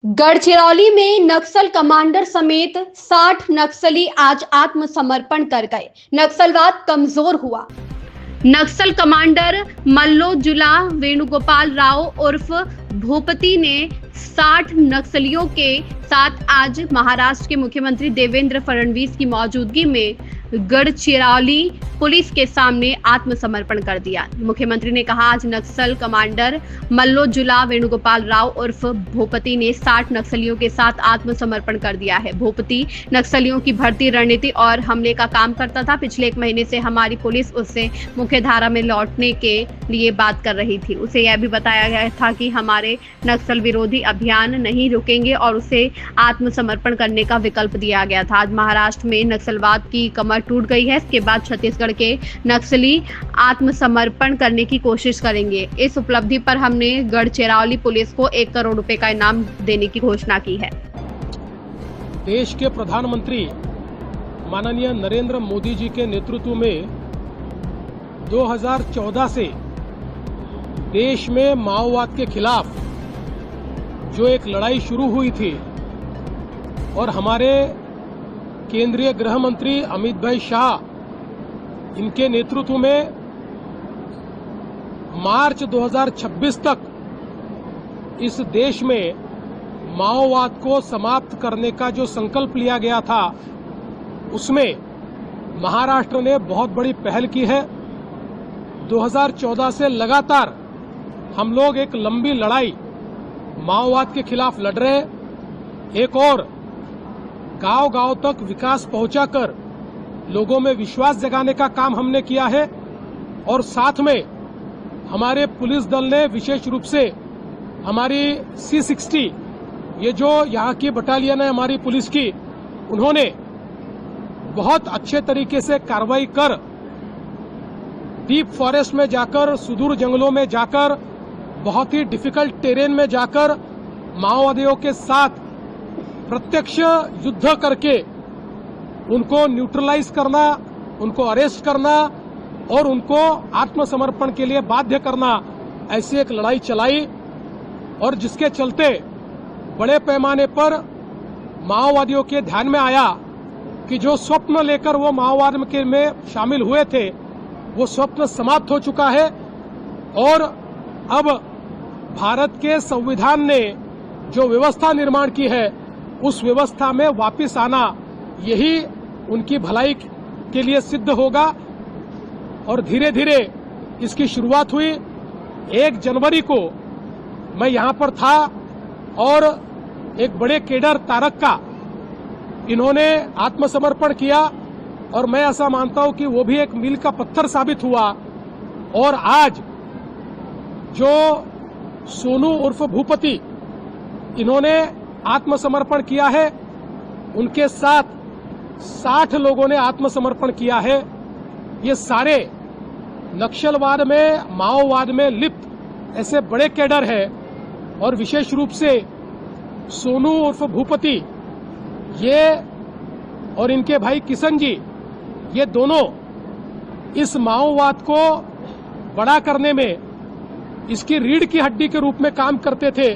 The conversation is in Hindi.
गढ़चिरौली में नक्सल कमांडर समेत 60 नक्सली आज आत्मसमर्पण कर गए। नक्सलवाद कमजोर हुआ। नक्सल कमांडर मल्लोजुला वेणुगोपाल राव उर्फ भूपति ने 60 नक्सलियों के साथ आज महाराष्ट्र के मुख्यमंत्री देवेंद्र फडणवीस की मौजूदगी में गढ़चिरौली पुलिस के सामने आत्मसमर्पण कर दिया। मुख्यमंत्री ने कहा, आज नक्सल कमांडर मल्लोजुला वेणुगोपाल राव उर्फ भूपति ने 60 नक्सलियों के साथ आत्मसमर्पण कर दिया है। भूपति नक्सलियों की भर्ती, रणनीति और हमले का काम करता था। पिछले 1 महीने से हमारी पुलिस उससे मुख्यधारा में लौटने के लिए बात कर रही थी। उसे यह भी बताया गया था कि हमारे नक्सल विरोधी अभियान नहीं रुकेंगे और उसे आत्मसमर्पण करने का विकल्प दिया गया था। आज महाराष्ट्र में नक्सलवाद की कमर टूट गई है। इसके बाद छत्तीसगढ़ के नक्सली आत्मसमर्पण करने की कोशिश करेंगे। इस उपलब्धि पर हमने गढ़चिरौली पुलिस को 1 करोड़ रुपए का इनाम देने की घोषणा की है। देश के प्रधानमंत्री माननीय नरेंद्र मोदी जी के नेतृत्व में 2014 से देश में माओवाद के खिलाफ जो एक लड़ाई शुरू हुई थी और हमारे केंद्रीय गृह मंत्री अमित भाई शाह इनके नेतृत्व में मार्च 2026 तक इस देश में माओवाद को समाप्त करने का जो संकल्प लिया गया था, उसमें महाराष्ट्र ने बहुत बड़ी पहल की है। 2014 से लगातार हम लोग एक लंबी लड़ाई माओवाद के खिलाफ लड़ रहे हैं। एक और गांव-गांव तक विकास पहुंचाकर लोगों में विश्वास जगाने का काम हमने किया है और साथ में हमारे पुलिस दल ने विशेष रूप से हमारी C60 ये जो यहाँ की बटालियन है हमारी पुलिस की, उन्होंने बहुत अच्छे तरीके से कार्रवाई कर डीप फॉरेस्ट में जाकर, सुदूर जंगलों में जाकर, बहुत ही डिफिकल्ट टेरेन में जाकर माओवादियों के साथ प्रत्यक्ष युद्ध करके उनको न्यूट्रलाइज करना, उनको अरेस्ट करना और उनको आत्मसमर्पण के लिए बाध्य करना, ऐसी एक लड़ाई चलाई और जिसके चलते बड़े पैमाने पर माओवादियों के ध्यान में आया कि जो स्वप्न लेकर वो माओवाद में शामिल हुए थे, वो स्वप्न समाप्त हो चुका है और अब भारत के संविधान ने जो व्यवस्था निर्माण की है, उस व्यवस्था में वापस आना यही उनकी भलाई के लिए सिद्ध होगा और धीरे धीरे इसकी शुरुआत हुई। 1 जनवरी को मैं यहां पर था और एक बड़े केडर तारक का इन्होंने आत्मसमर्पण किया और मैं ऐसा मानता हूं कि वो भी एक मील का पत्थर साबित हुआ। और आज जो सोनू उर्फ भूपति इन्होंने आत्मसमर्पण किया है, उनके साथ 60 लोगों ने आत्मसमर्पण किया है। ये सारे नक्सलवाद में, माओवाद में लिप्त ऐसे बड़े कैडर हैं और विशेष रूप से सोनू उर्फ भूपति ये और इनके भाई किशन जी, ये दोनों इस माओवाद को बड़ा करने में इसकी रीढ़ की हड्डी के रूप में काम करते थे।